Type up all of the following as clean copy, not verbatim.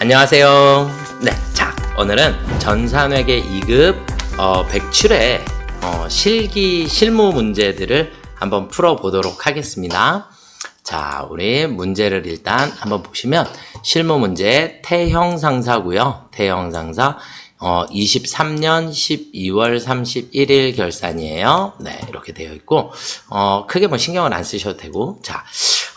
안녕하세요. 네, 자, 오늘은 전산회계 2급 107회 실기 실무 문제들을 한번 풀어보도록 하겠습니다. 자, 우리 문제를 일단 한번 보시면 실무 문제 태형상사고요. 태형상사 23년 12월 31일 결산이에요. 네, 이렇게 되어 있고 크게 뭐 신경을 안 쓰셔도 되고, 자,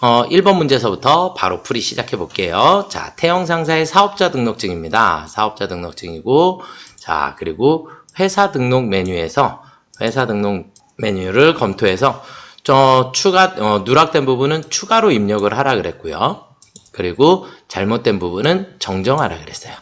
1번 문제서부터 바로 풀이 시작해 볼게요. 자, 태형상사의 사업자 등록증입니다. 사업자 등록증이고, 자, 그리고 회사 등록 메뉴에서 회사 등록 메뉴를 검토해서 누락된 부분은 추가로 입력을 하라 그랬고요. 그리고 잘못된 부분은 정정하라 그랬어요.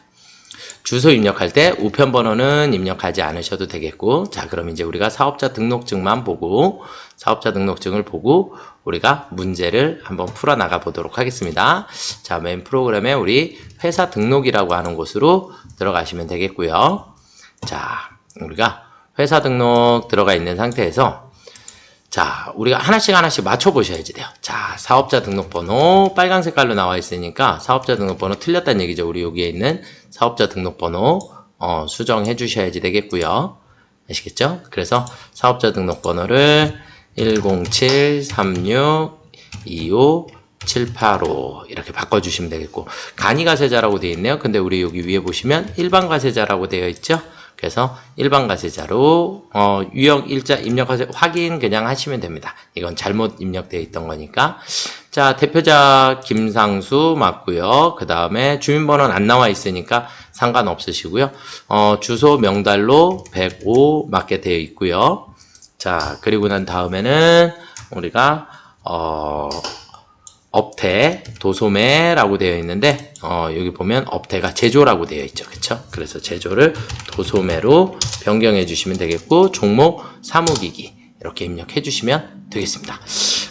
주소 입력할 때 우편번호는 입력하지 않으셔도 되겠고, 자, 그럼 이제 우리가 사업자 등록증만 보고, 사업자 등록증을 보고 우리가 문제를 한번 풀어나가 보도록 하겠습니다. 자, 메인 프로그램에 우리 회사 등록이라고 하는 곳으로 들어가시면 되겠고요. 자, 우리가 회사 등록 들어가 있는 상태에서, 자, 우리가 하나씩 맞춰보셔야지 돼요. 자, 사업자 등록번호 빨간 색깔로 나와 있으니까 사업자 등록번호 틀렸다는 얘기죠. 우리 여기에 있는 사업자 등록번호 수정해 주셔야지 되겠고요. 아시겠죠? 그래서 사업자 등록번호를 107362575 이렇게 바꿔주시면 되겠고, 간이가세자라고 되어 있네요. 근데 우리 여기 위에 보시면 일반가세자라고 되어 있죠. 그래서 일반 가세자로 유형 일자 입력하세요. 확인 그냥 하시면 됩니다. 이건 잘못 입력되어 있던 거니까. 자, 대표자 김상수 맞고요. 그 다음에 주민번호는 안 나와 있으니까 상관없으시고요. 주소 명달로 105 맞게 되어 있고요. 자, 그리고 난 다음에는 우리가 업태, 도소매라고 되어 있는데, 여기 보면 업태가 제조라고 되어 있죠. 그쵸? 그래서 제조를 도소매로 변경해 주시면 되겠고, 종목 사무기기, 이렇게 입력해 주시면 되겠습니다.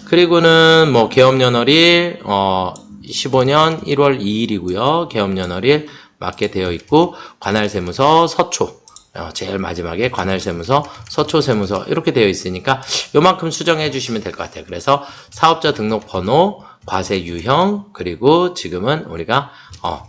그리고는 뭐, 개업연월일, 15년 1월 2일이고요. 개업연월일 맞게 되어 있고, 관할세무서 서초, 제일 마지막에 관할세무서, 서초세무서 이렇게 되어 있으니까 요만큼 수정해 주시면 될 것 같아요. 그래서 사업자 등록번호, 과세 유형, 그리고 지금은 우리가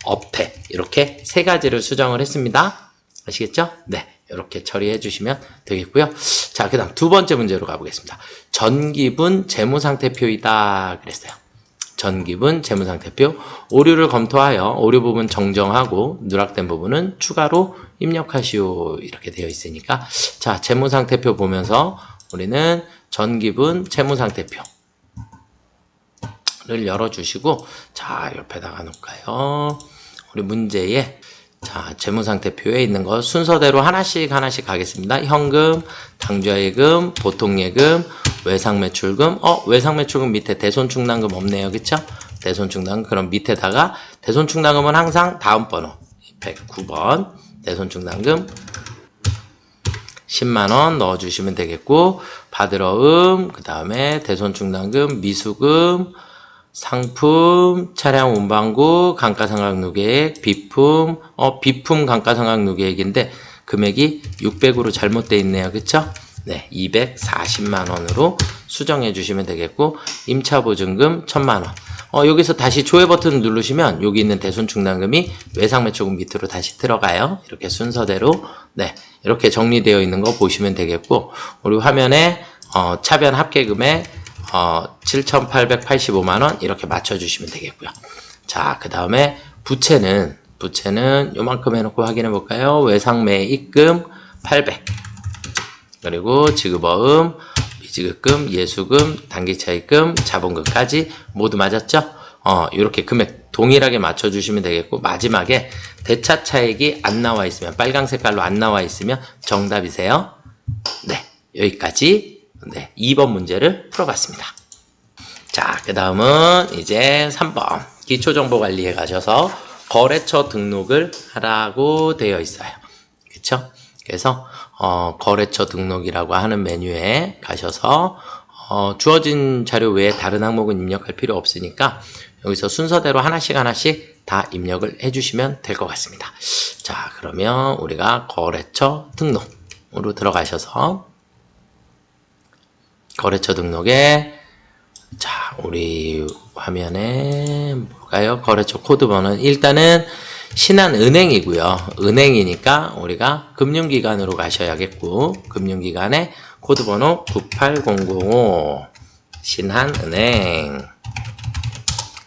업태 이렇게 세 가지를 수정을 했습니다. 아시겠죠? 네, 이렇게 처리해 주시면 되겠고요. 자, 그 다음 두 번째 문제로 가보겠습니다. 전기분 재무상태표이다 그랬어요. 전기분 재무상태표, 오류를 검토하여 오류 부분 정정하고 누락된 부분은 추가로 입력하시오 이렇게 되어 있으니까, 자, 재무상태표 보면서 우리는 전기분 재무상태표 를 열어주시고, 자, 옆에다가 놓을까요? 우리 문제에, 자, 재무상태표에 있는 거 순서대로 하나씩 가겠습니다. 현금, 당좌예금, 보통예금, 외상매출금, 외상매출금 밑에 대손충당금 없네요. 그쵸? 대손충당금, 그럼 밑에다가 대손충당금은 항상 다음 번호, 109번, 대손충당금, 10만원 넣어주시면 되겠고, 받으러음, 그 다음에 대손충당금, 미수금, 상품, 차량 운반구, 감가상각누계액, 비품, 비품 감가상각누계액인데 금액이 600으로 잘못되어 있네요. 그쵸? 네, 240만원으로 수정해 주시면 되겠고, 임차보증금 1000만원. 여기서 다시 조회 버튼을 누르시면 여기 있는 대손충당금이 외상매출금 밑으로 다시 들어가요. 이렇게 순서대로, 네, 이렇게 정리되어 있는 거 보시면 되겠고, 우리 화면에 차변 합계금액 7,885만원 이렇게 맞춰주시면 되겠고요. 자, 그 다음에 부채는 요만큼 해놓고 확인해 볼까요? 외상매입금 800, 그리고 지급어음, 미지급금, 예수금, 단기차입금, 자본금까지 모두 맞았죠? 이렇게 금액 동일하게 맞춰주시면 되겠고, 마지막에 대차차액이 안 나와 있으면, 빨강 색깔로 안 나와 있으면 정답이세요. 네, 여기까지. 네, 2번 문제를 풀어봤습니다. 자, 그 다음은 이제 3번 기초정보관리에 가셔서 거래처 등록을 하라고 되어 있어요. 그쵸? 그래서 거래처 등록이라고 하는 메뉴에 가셔서 주어진 자료 외에 다른 항목은 입력할 필요 없으니까 여기서 순서대로 하나씩 다 입력을 해주시면 될 것 같습니다. 자, 그러면 우리가 거래처 등록으로 들어가셔서 거래처 등록에, 자, 우리 화면에 뭘까요? 거래처 코드 번호는 일단은 신한은행이고요. 은행이니까 우리가 금융기관으로 가셔야겠고, 금융기관에 코드번호 98005 신한은행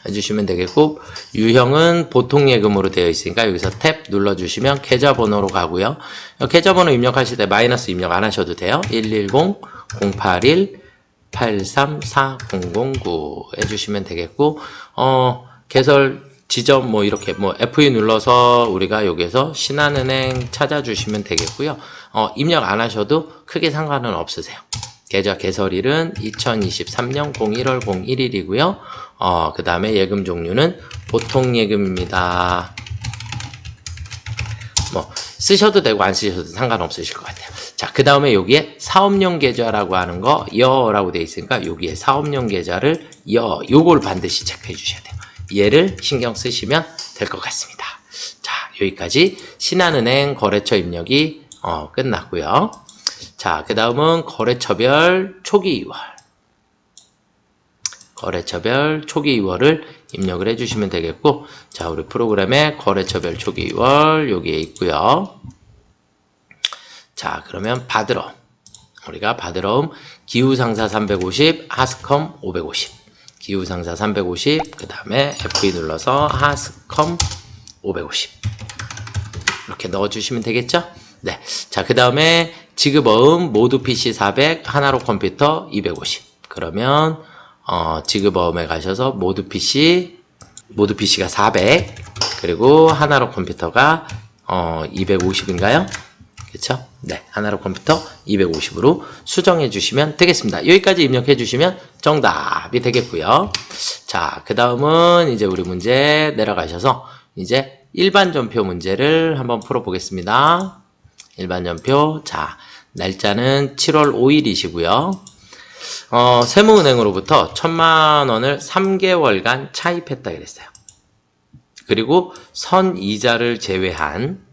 해주시면 되겠고, 유형은 보통예금으로 되어 있으니까 여기서 탭 눌러주시면 계좌번호로 가고요. 계좌번호 입력하실 때 마이너스 입력 안 하셔도 돼요. 110-081-834009 해주시면 되겠고, 개설 지점 뭐 이렇게 뭐 FE 눌러서 우리가 여기에서 신한은행 찾아주시면 되겠고요. 입력 안 하셔도 크게 상관은 없으세요. 계좌 개설일은 2023년 01월 01일이고요. 그 다음에 예금 종류는 보통예금입니다. 뭐 쓰셔도 되고 안 쓰셔도 상관없으실 것 같아요. 자, 그 다음에 여기에 사업용 계좌라고 하는 거 여라고 되어 있으니까 여기에 사업용 계좌를 요걸 반드시 체크해 주셔야 돼요. 얘를 신경 쓰시면 될 것 같습니다. 자, 여기까지 신한은행 거래처 입력이 끝났고요. 자, 그 다음은 거래처별 초기 2월. 거래처별 초기 2월을 입력을 해주시면 되겠고, 자, 우리 프로그램에 거래처별 초기 2월 여기에 있고요. 자, 그러면 받으러 우리가 받으러 기후상사 350, 하스컴 550. 기후상사 350, 그 다음에 FE 눌러서 하스컴 550 이렇게 넣어주시면 되겠죠? 네. 자, 그 다음에 지급어음 모두 PC 400, 하나로 컴퓨터 250. 그러면 지급어음에 가셔서 모두 PC가 400, 그리고 하나로 컴퓨터가 250인가요? 그렇죠? 네, 하나로 컴퓨터 250으로 수정해 주시면 되겠습니다. 여기까지 입력해 주시면 정답이 되겠고요. 자, 그 다음은 이제 우리 문제 내려가셔서 이제 일반전표 문제를 한번 풀어보겠습니다. 일반전표. 자, 날짜는 7월 5일이시고요. 세무은행으로부터 1,000만 원을 3개월간 차입했다 그랬어요. 그리고 선이자를 제외한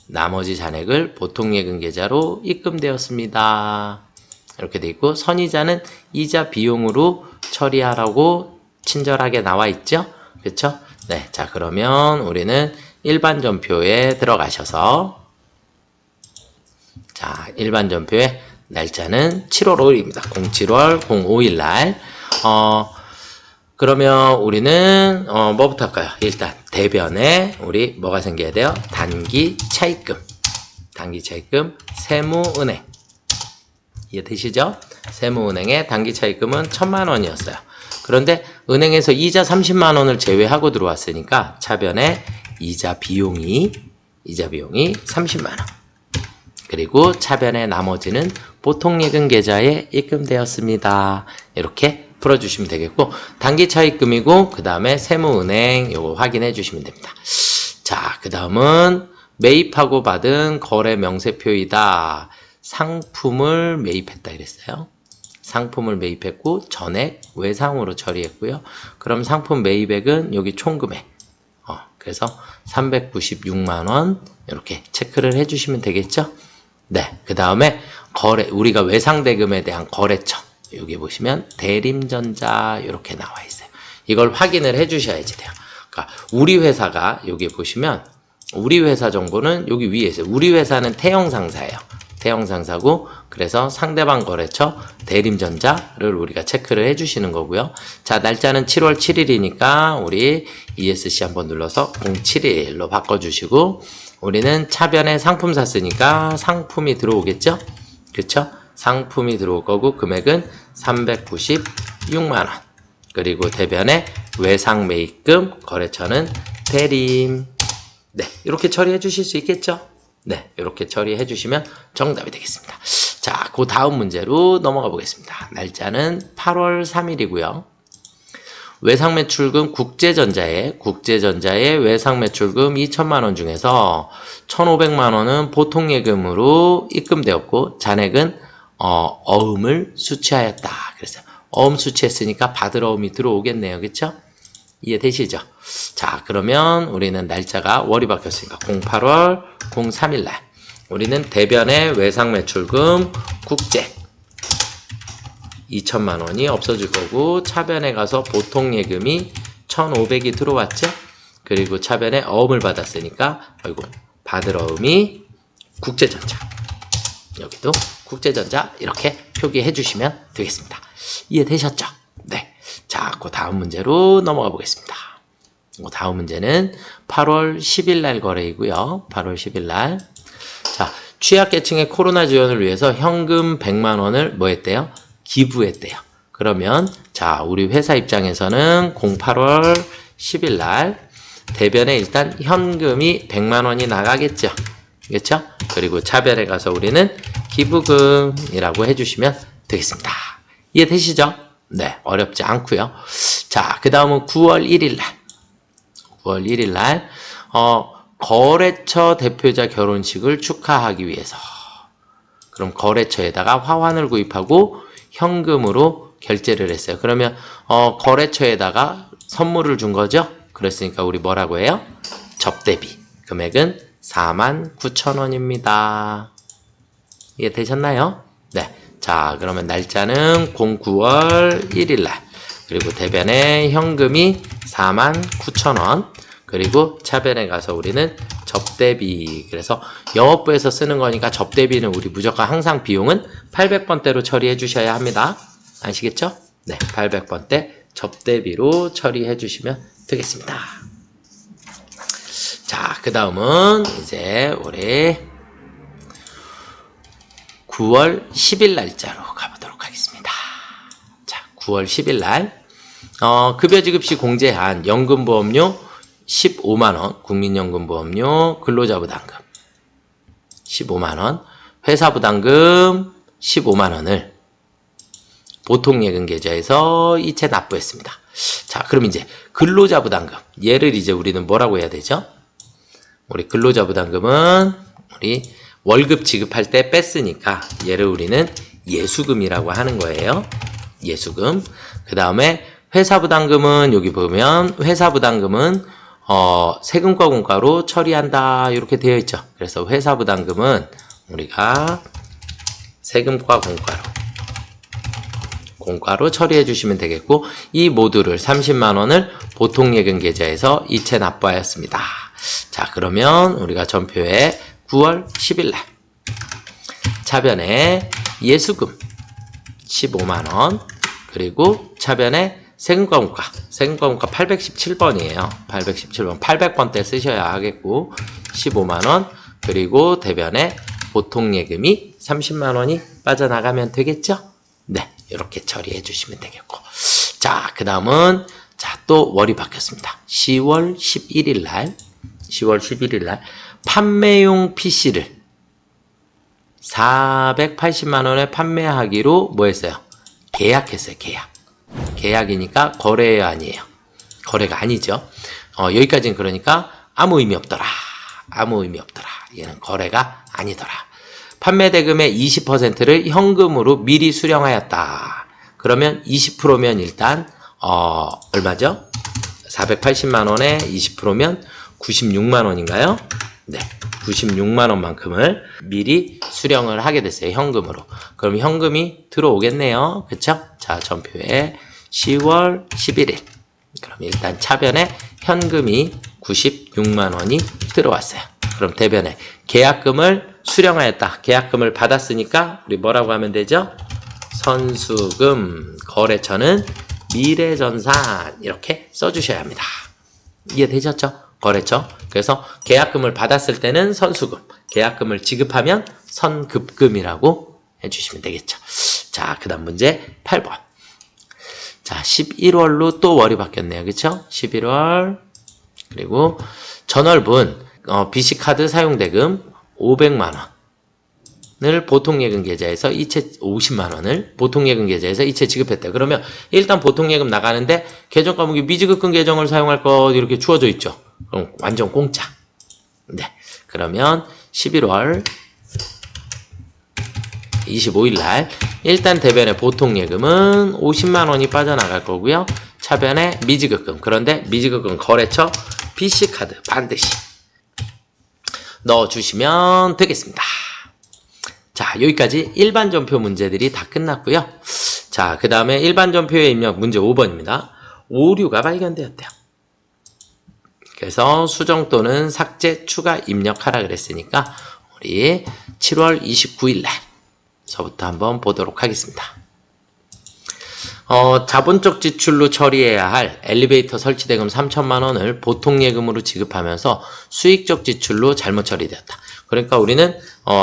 나머지 잔액을 보통예금 계좌로 입금되었습니다. 이렇게 돼 있고, 선이자는 이자 비용으로 처리하라고 친절하게 나와 있죠? 그렇죠? 네, 자, 그러면 우리는 일반전표에 들어가셔서, 자, 일반전표의 날짜는 7월 5일입니다. 07월 05일 날. 그러면 우리는 뭐부터 할까요? 일단 대변에 우리 뭐가 생겨야 돼요? 단기 차입금. 단기 차입금 세무은행. 이해되시죠? 세무은행의 단기 차입금은 1,000만 원이었어요. 그런데 은행에서 이자 30만 원을 제외하고 들어왔으니까 차변에 이자 비용이 30만 원. 그리고 차변의 나머지는 보통예금 계좌에 입금되었습니다. 이렇게 풀어주시면 되겠고, 단기 차입금이고 그 다음에 세무은행 요거 확인해 주시면 됩니다. 자, 그 다음은 매입하고 받은 거래 명세표이다. 상품을 매입했다 이랬어요. 상품을 매입했고 전액 외상으로 처리했고요. 그럼 상품 매입액은 여기 총금액 그래서 396만 원 이렇게 체크를 해 주시면 되겠죠. 네, 그 다음에 우리가 외상대금에 대한 거래처 여기 보시면 대림전자 이렇게 나와 있어요. 이걸 확인을 해 주셔야지 돼요. 그러니까 우리 회사가 여기 보시면 우리 회사 정보는 여기 위에 있어요. 우리 회사는 태영상사예요. 태영상사고, 그래서 상대방 거래처 대림전자를 우리가 체크를 해 주시는 거고요. 자, 날짜는 7월 7일이니까 우리 ESC 한번 눌러서 07일로 바꿔주시고, 우리는 차변에 상품 샀으니까 상품이 들어오겠죠? 그렇죠? 상품이 들어올 거고 금액은 396만 원. 그리고 대변에 외상 매입금 거래처는 대림. 네, 이렇게 처리해 주실 수 있겠죠? 네, 이렇게 처리해 주시면 정답이 되겠습니다. 자, 그 다음 문제로 넘어가 보겠습니다. 날짜는 8월 3일이고요. 외상매출금 국제전자의 외상매출금 2천만 원 중에서 1,500만 원은 보통예금으로 입금되었고 잔액은 어음을 수취하였다. 그랬어요. 어음 수취했으니까 받을 어음이 들어오겠네요. 그렇죠? 이해되시죠? 자, 그러면 우리는 날짜가 월이 바뀌었으니까 08월 03일 날 우리는 대변의 외상매출금 국제 2천만 원이 없어질 거고 차변에 가서 보통예금이 1,500이 들어왔죠? 그리고 차변에 어음을 받았으니까 아이고 받을 어음이 국제전자. 여기도 국제전자 이렇게 표기해 주시면 되겠습니다. 이해되셨죠? 네. 자, 그 다음 문제로 넘어가 보겠습니다. 다음 문제는 8월 10일 날 거래이고요. 8월 10일 날. 자, 취약계층의 코로나 지원을 위해서 현금 100만 원을 뭐 했대요? 기부했대요. 그러면 자, 우리 회사 입장에서는 08월 10일 날 대변에 일단 현금이 100만 원이 나가겠죠. 그렇죠? 그리고 차변에 가서 우리는 기부금이라고 해주시면 되겠습니다. 이해되시죠? 네, 어렵지 않고요. 자, 그 다음은 9월 1일 날. 9월 1일 날 거래처 대표자 결혼식을 축하하기 위해서 그럼 거래처에다가 화환을 구입하고 현금으로 결제를 했어요. 그러면 거래처에다가 선물을 준 거죠. 그랬으니까 우리 뭐라고 해요? 접대비. 금액은 49,000원입니다. 이해되셨나요? 네. 자, 그러면 날짜는 09월 1일 날. 그리고 대변에 현금이 49,000원. 그리고 차변에 가서 우리는 접대비. 그래서 영업부에서 쓰는 거니까 접대비는 우리 무조건 항상 비용은 800번대로 처리해 주셔야 합니다. 아시겠죠? 네, 800번대 접대비로 처리해 주시면 되겠습니다. 자, 그 다음은 이제 우리 9월 10일 날짜로 가보도록 하겠습니다. 자, 9월 10일 날 급여지급시 공제한 연금보험료 15만원, 국민연금보험료, 근로자부담금 15만원, 회사부담금 15만원을 보통예금 계좌에서 이체 납부했습니다. 자, 그럼 이제 근로자부담금, 얘를 이제 우리는 뭐라고 해야 되죠? 우리 근로자부담금은 우리 월급 지급할 때 뺐으니까 얘를 우리는 예수금이라고 하는 거예요. 예수금. 그 다음에 회사부담금은 여기 보면 회사부담금은 세금과 공과로 처리한다 이렇게 되어 있죠. 그래서 회사부담금은 우리가 세금과 공과로 처리해 주시면 되겠고 이 모두를 30만 원을 보통예금 계좌에서 이체 납부하였습니다. 자, 그러면 우리가 전표에 9월 10일 날 차변에 예수금 15만 원 그리고 차변에 세금과 공과 817번이에요. 817번 800번대 쓰셔야 하겠고 15만 원 그리고 대변에 보통예금이 30만 원이 빠져나가면 되겠죠? 네, 이렇게 처리해 주시면 되겠고 자, 그 다음은 자, 또 월이 바뀌었습니다. 10월 11일 날 판매용 PC를 480만 원에 판매하기로 뭐 했어요? 계약했어요. 계약이니까 거래 아니에요. 거래가 아니죠. 여기까지는 그러니까 아무 의미 없더라. 얘는 거래가 아니더라. 판매 대금의 20%를 현금으로 미리 수령하였다. 그러면 20%면 일단 얼마죠? 480만 원에 20%면 96만 원인가요? 네, 96만 원만큼을 미리 수령을 하게 됐어요. 현금으로. 그럼 현금이 들어오겠네요. 그쵸? 자, 전표에 10월 11일. 그럼 일단 차변에 현금이 96만 원이 들어왔어요. 그럼 대변에 계약금을 수령하였다. 계약금을 받았으니까 우리 뭐라고 하면 되죠? 선수금, 거래처는 미래전산 이렇게 써주셔야 합니다. 이해되셨죠? 거래처. 그래서 계약금을 받았을 때는 선수금, 계약금을 지급하면 선급금이라고 해주시면 되겠죠. 자, 그 다음 문제 8번. 자, 11월로 또 월이 바뀌었네요. 그쵸? 11월. 그리고 전월분 BC카드 사용대금 500만 원을 보통예금 계좌에서 이체 50만 원을 보통예금 계좌에서 이체 지급했다. 그러면 일단 보통예금 나가는데 계정 과목이 미지급금 계정을 사용할 것 이렇게 주어져 있죠. 그럼 완전 공짜. 네. 그러면 11월 25일 날 일단 대변의 보통예금은 50만 원이 빠져나갈 거고요. 차변에 미지급금. 그런데 미지급금 거래처 BC카드 반드시 넣어주시면 되겠습니다. 자, 여기까지 일반 전표 문제들이 다 끝났고요. 자, 그 다음에 일반 전표의 입력 문제 5번입니다. 오류가 발견되었대요. 그래서 수정 또는 삭제, 추가, 입력하라 그랬으니까 우리 7월 29일 날서부터 한번 보도록 하겠습니다. 자본적 지출로 처리해야 할 엘리베이터 설치 대금 3천만 원을 보통 예금으로 지급하면서 수익적 지출로 잘못 처리되었다. 그러니까 우리는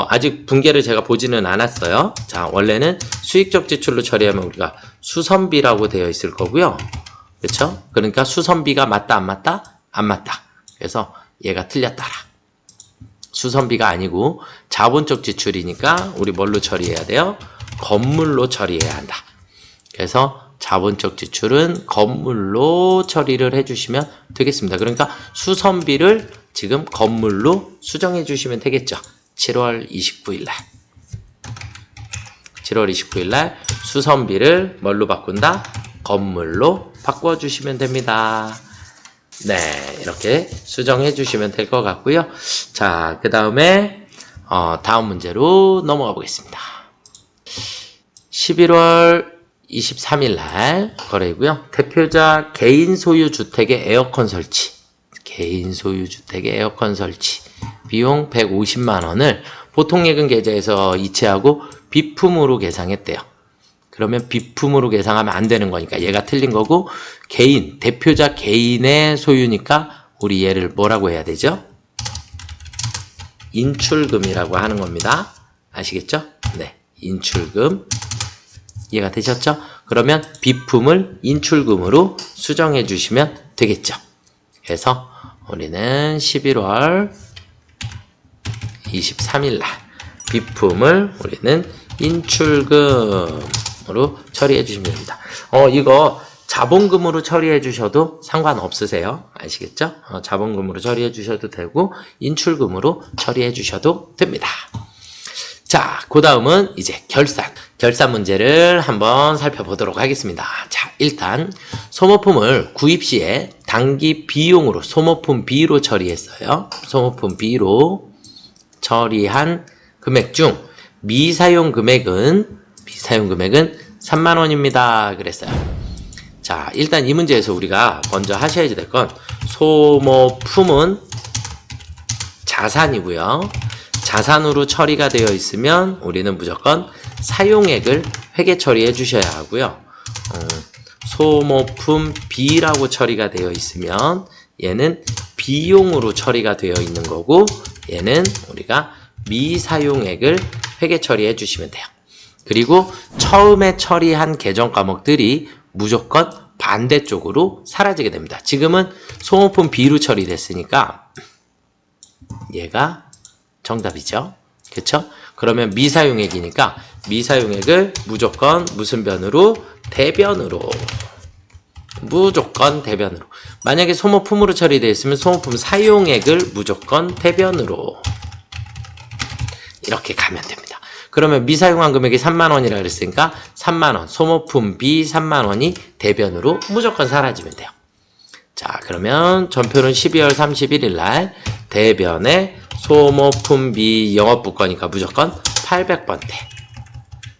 아직 분계를 제가 보지는 않았어요. 자, 원래는 수익적 지출로 처리하면 우리가 수선비라고 되어 있을 거고요. 그렇죠? 그러니까 수선비가 맞다 안 맞다? 안 맞다. 그래서 얘가 틀렸다라. 수선비가 아니고 자본적 지출이니까 우리 뭘로 처리해야 돼요? 건물로 처리해야 한다. 그래서 자본적 지출은 건물로 처리를 해주시면 되겠습니다. 그러니까 수선비를 지금 건물로 수정해 주시면 되겠죠. 7월 29일 날. 7월 29일 날 수선비를 뭘로 바꾼다? 건물로 바꿔주시면 됩니다. 네, 이렇게 수정해 주시면 될 것 같고요. 자, 그 다음에 다음 문제로 넘어가 보겠습니다. 11월 23일 날 거래이고요. 대표자 개인 소유 주택의 에어컨 설치. 개인 소유 주택의 에어컨 설치. 비용 150만 원을 보통 예금 계좌에서 이체하고 비품으로 계상했대요. 그러면 비품으로 계상하면 안 되는 거니까 얘가 틀린 거고, 개인, 대표자 개인의 소유니까 우리 얘를 뭐라고 해야 되죠? 인출금이라고 하는 겁니다. 아시겠죠? 네, 인출금. 이해가 되셨죠? 그러면 비품을 인출금으로 수정해 주시면 되겠죠. 그래서 우리는 11월 23일 날 비품을 우리는 인출금으로 처리해 주시면 됩니다. 이거 자본금으로 처리해 주셔도 상관없으세요. 아시겠죠? 자본금으로 처리해 주셔도 되고 인출금으로 처리해 주셔도 됩니다. 자, 그 다음은 이제 결산 문제를 한번 살펴보도록 하겠습니다. 자, 일단 소모품을 구입 시에 당기 비용으로 소모품 B로 처리했어요. 소모품 B로 처리한 금액 중 미사용 금액은 3만 원입니다. 그랬어요. 자, 일단 이 문제에서 우리가 먼저 하셔야 될 건 소모품은 자산이고요. 자산으로 처리가 되어 있으면 우리는 무조건 사용액을 회계 처리해 주셔야 하고요. 소모품 B라고 처리가 되어 있으면 얘는 비용으로 처리가 되어 있는 거고, 얘는 우리가 미사용액을 회계 처리해 주시면 돼요. 그리고 처음에 처리한 계정 과목들이 무조건 반대쪽으로 사라지게 됩니다. 지금은 소모품 B로 처리됐으니까 얘가 정답이죠. 그렇죠? 그러면 미사용액이니까 미사용액을 무조건 무슨 변으로? 대변으로. 무조건 대변으로. 만약에 소모품으로 처리되어 있으면 소모품 사용액을 무조건 대변으로. 이렇게 가면 됩니다. 그러면 미사용한 금액이 3만 원이라 그랬으니까 3만 원, 소모품 B 3만 원이 대변으로 무조건 사라지면 돼요. 자, 그러면 전표는 12월 31일 날 대변에 소모품 B 영업부 거니까 무조건 800번대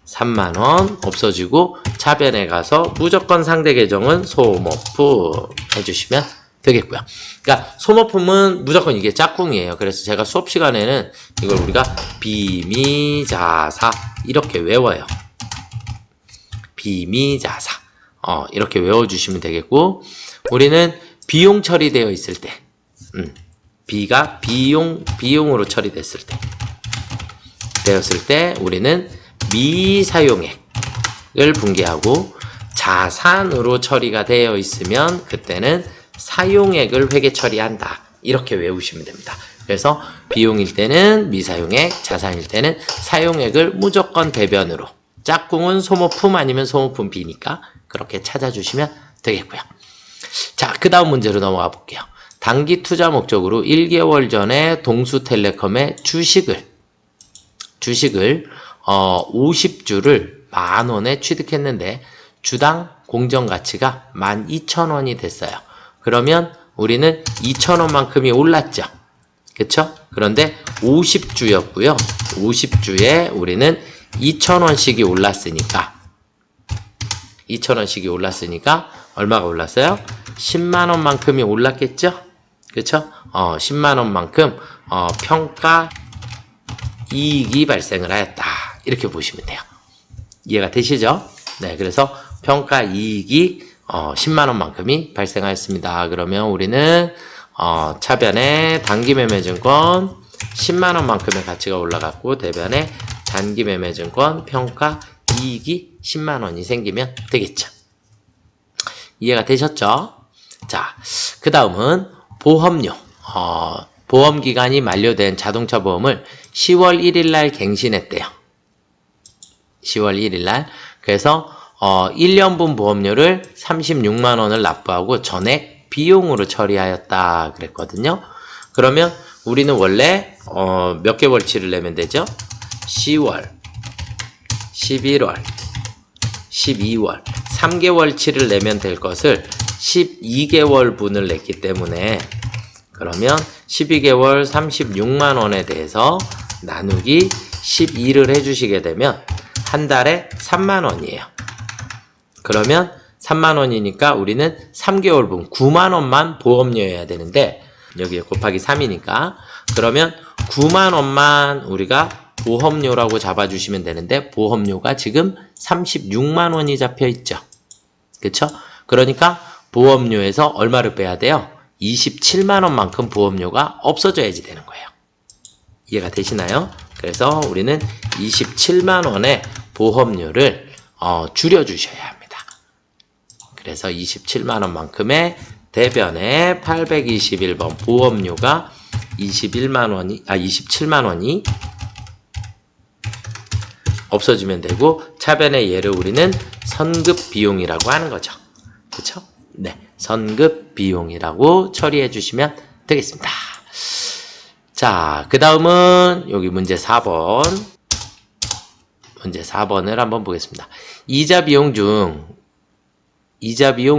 3만 원 없어지고, 차변에 가서 무조건 상대 계정은 소모품 해주시면 되겠고요. 그러니까 소모품은 무조건 이게 짝꿍이에요. 그래서 제가 수업 시간에는 이걸 우리가 비미자사 이렇게 외워요. 비미자사 이렇게 외워주시면 되겠고, 우리는 비용 처리되어 있을 때 B가 비용으로 처리됐을 때 되었을 때 우리는 미사용액을 분개하고, 자산으로 처리가 되어 있으면 그때는 사용액을 회계 처리한다. 이렇게 외우시면 됩니다. 그래서 비용일 때는 미사용액, 자산일 때는 사용액을 무조건 대변으로, 짝꿍은 소모품 아니면 소모품 B니까 그렇게 찾아주시면 되겠고요. 자, 그 다음 문제로 넘어가 볼게요. 단기 투자 목적으로 1개월 전에 동수텔레콤의 주식을 50주를 만 원에 취득했는데 주당 공정가치가 12,000원이 됐어요. 그러면 우리는 2,000원만큼이 올랐죠. 그쵸? 그런데 50주였고요. 50주에 우리는 2,000원씩이 올랐으니까 2,000원씩이 올랐으니까 얼마가 올랐어요? 10만원만큼이 올랐겠죠? 그쵸? 10만 원만큼 평가 이익이 발생을 하였다. 이렇게 보시면 돼요. 이해가 되시죠? 네, 그래서 평가 이익이 10만 원만큼이 발생하였습니다. 그러면 우리는 차변에 단기매매증권 10만 원만큼의 가치가 올라갔고 대변에 단기매매증권 평가 이익이 10만 원이 생기면 되겠죠. 이해가 되셨죠? 자, 그 다음은 보험료. 보험기간이 만료된 자동차 보험을 10월 1일 날 갱신했대요. 10월 1일 날. 그래서 1년분 보험료를 36만 원을 납부하고 전액 비용으로 처리하였다 그랬거든요. 그러면 우리는 원래 몇 개월치를 내면 되죠? 10월, 11월, 12월 3개월치를 내면 될 것을 12개월 분을 냈기 때문에 그러면 12개월 36만 원에 대해서 나누기 12를 해주시게 되면 한 달에 3만 원이에요. 그러면 3만 원이니까 우리는 3개월 분 9만 원만 보험료여야 되는데 여기에 곱하기 3이니까 그러면 9만 원만 우리가 보험료라고 잡아주시면 되는데 보험료가 지금 36만 원이 잡혀있죠. 그쵸? 그러니까 보험료에서 얼마를 빼야 돼요? 27만 원만큼 보험료가 없어져야지 되는 거예요. 이해가 되시나요? 그래서 우리는 27만 원의 보험료를 줄여주셔야 합니다. 그래서 27만 원만큼의 대변에 821번 보험료가 27만 원이 없어지면 되고 차변의 얘를 우리는 선급 비용이라고 하는 거죠. 그쵸? 네, 선급 비용이라고 처리해 주시면 되겠습니다. 자, 그 다음은 여기 문제 4번. 문제 4번을 한번 보겠습니다. 이자 비용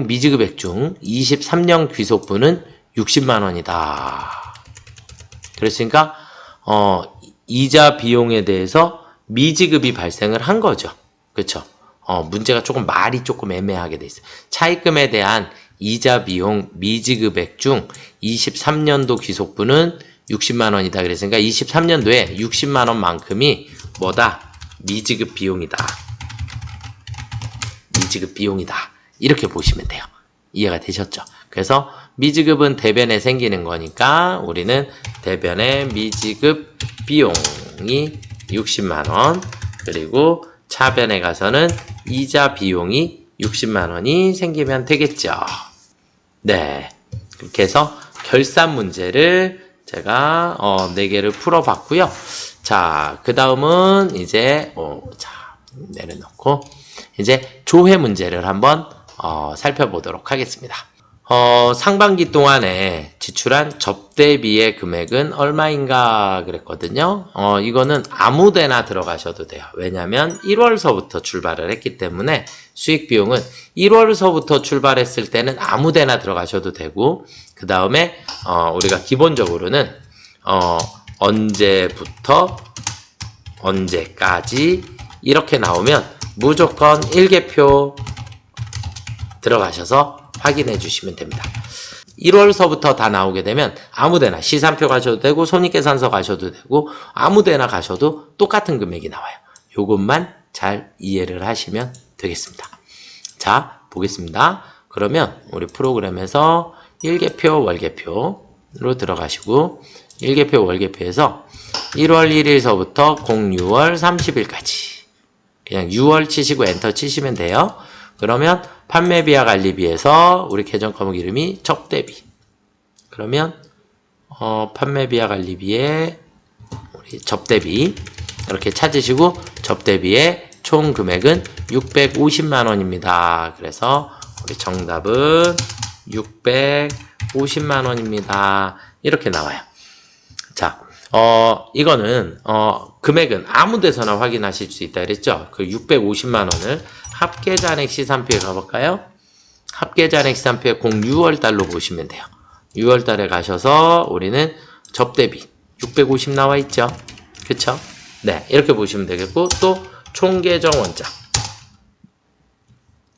미지급액 중 23년 귀속분은 60만 원이다. 그랬으니까 이자 비용에 대해서 미지급이 발생을 한 거죠. 그쵸? 문제가 말이 조금 애매하게 돼 있어요. 차입금에 대한 이자 비용 미지급액 중 23년도 귀속분은 60만 원이다. 그랬으니까 23년도에 60만 원만큼이 뭐다? 미지급 비용이다. 미지급 비용이다. 이렇게 보시면 돼요. 이해가 되셨죠? 그래서 미지급은 대변에 생기는 거니까 우리는 대변의 미지급 비용이 60만 원 그리고 차변에 가서는 이자 비용이 60만 원이 생기면 되겠죠. 네, 그렇게 해서 결산 문제를 제가 4개를 풀어봤고요. 자, 그 다음은 이제 자 내려놓고 이제 조회 문제를 한번 살펴보도록 하겠습니다. 상반기 동안에 지출한 접대비의 금액은 얼마인가 그랬거든요. 이거는 아무데나 들어가셔도 돼요. 왜냐하면 1월서부터 출발을 했기 때문에 수익 비용은 1월서부터 출발했을 때는 아무데나 들어가셔도 되고 그 다음에 우리가 기본적으로는 언제부터 언제까지 이렇게 나오면 무조건 일개표 들어가셔서 확인해 주시면 됩니다. 1월서부터 다 나오게 되면 아무데나 시산표 가셔도 되고 손익계산서 가셔도 되고 아무데나 가셔도 똑같은 금액이 나와요. 요것만 잘 이해를 하시면 되겠습니다. 자, 보겠습니다. 그러면 우리 프로그램에서 일개표 월개표로 들어가시고 일개표 월개표에서 1월 1일서부터 06월 30일까지 그냥 6월 치시고 엔터 치시면 돼요. 그러면 판매비와 관리비에서 우리 계정 과목 이름이 접대비. 그러면 판매비와 관리비에 우리 접대비 이렇게 찾으시고 접대비의 총 금액은 650만 원입니다. 그래서 우리 정답은 650만 원입니다. 이렇게 나와요. 자, 이거는 금액은 아무 데서나 확인하실 수 있다 그랬죠? 그 650만 원을 합계잔액 시산표에 가볼까요? 합계잔액 시산표에 06월달로 보시면 돼요. 6월달에 가셔서 우리는 접대비 650 나와 있죠? 그쵸? 네, 이렇게 보시면 되겠고 또 총계정 원장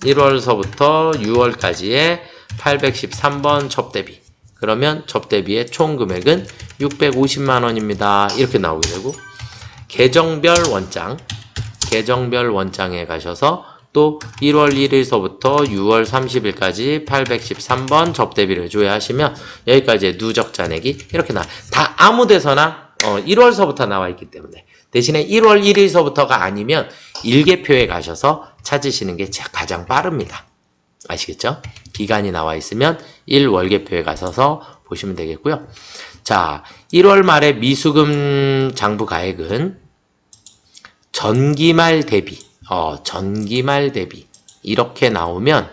1월서부터 6월까지의 813번 접대비 그러면 접대비의 총 금액은 650만 원입니다. 이렇게 나오게 되고, 계정별 원장에 가셔서 또 1월 1일서부터 6월 30일까지 813번 접대비를 조회하시면 여기까지의 누적 잔액이 이렇게 나와요. 다 아무 데서나 1월서부터 나와 있기 때문에, 대신에 1월 1일서부터가 아니면 일개표에 가셔서 찾으시는 게 가장 빠릅니다. 아시겠죠? 기간이 나와 있으면 1월계표에 가셔서 보시면 되겠고요. 자, 1월 말에 미수금 장부 가액은 전기말 대비 이렇게 나오면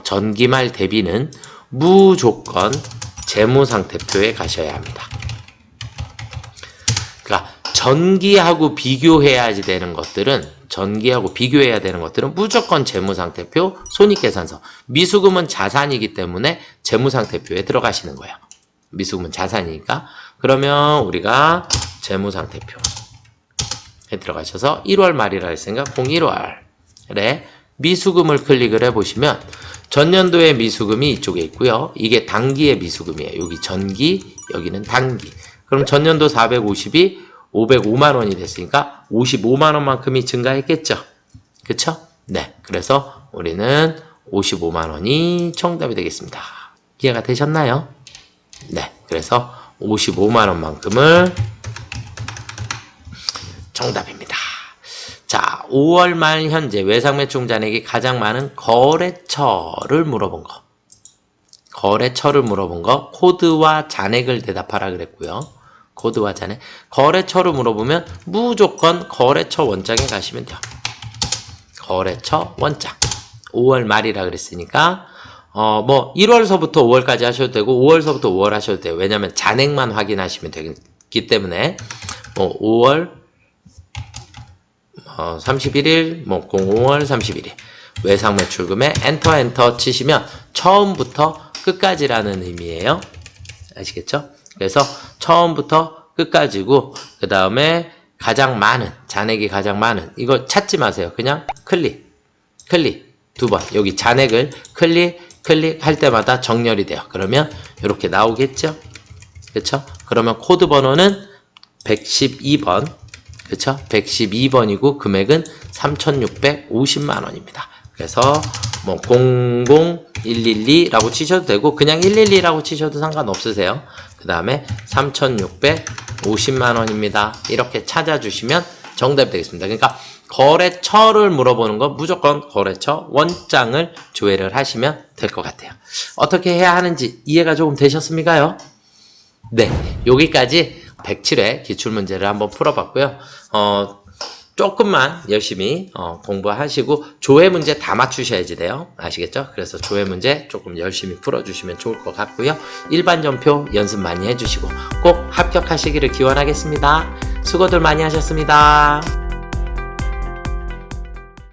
전기말 대비는 무조건 재무상태표에 가셔야 합니다. 그러니까 전기하고 비교해야 되는 것들은 무조건 재무상태표, 손익계산서. 미수금은 자산이기 때문에 재무상태표에 들어가시는 거예요. 미수금은 자산이니까. 그러면 우리가 재무상태표에 들어가셔서 1월 말이라 했으니까 01월에 미수금을 클릭을 해보시면 전년도의 미수금이 이쪽에 있고요. 이게 단기의 미수금이에요. 여기 전기, 여기는 단기. 그럼 전년도 450이 505만 원이 됐으니까 55만 원만큼이 증가했겠죠. 그쵸? 네. 그래서 우리는 55만 원이 정답이 되겠습니다. 이해가 되셨나요? 네. 그래서 55만 원만큼을 정답입니다. 자, 5월 말 현재 외상매총 잔액이 가장 많은 거래처를 물어본 거. 코드와 잔액을 대답하라 그랬고요. 코드와 잔액. 거래처를 물어보면 무조건 거래처 원장에 가시면 돼요. 거래처 원장. 5월 말이라 그랬으니까 1월서부터 5월까지 하셔도 되고 5월서부터 5월 하셔도 돼요. 왜냐면 잔액만 확인하시면 되기 때문에 5월 31일, 05월 31일 외상매출금에 엔터 치시면 처음부터 끝까지라는 의미예요. 아시겠죠? 그래서 처음부터 끝까지고 그 다음에 가장 많은, 잔액이 가장 많은, 이거 찾지 마세요. 그냥 클릭 2번. 여기 잔액을 클릭할 때마다 정렬이 돼요. 그러면 이렇게 나오겠죠? 그쵸? 그러면 코드 번호는 112번. 그쵸? 112번이고 금액은 3,650만 원입니다. 그래서 00112라고 치셔도 되고 그냥 112라고 치셔도 상관없으세요. 그 다음에 3,650만 원입니다. 이렇게 찾아주시면 정답이 되겠습니다. 그러니까 거래처를 물어보는 건 무조건 거래처 원장을 조회를 하시면 될 것 같아요. 어떻게 해야 하는지 이해가 조금 되셨습니까요? 네, 여기까지 107회 기출문제를 한번 풀어봤고요. 조금만 열심히 공부하시고 조회 문제 다 맞추셔야지 돼요. 아시겠죠? 그래서 조회 문제 조금 열심히 풀어주시면 좋을 것 같고요. 일반 전표 연습 많이 해주시고 꼭 합격하시기를 기원하겠습니다. 수고들 많이 하셨습니다.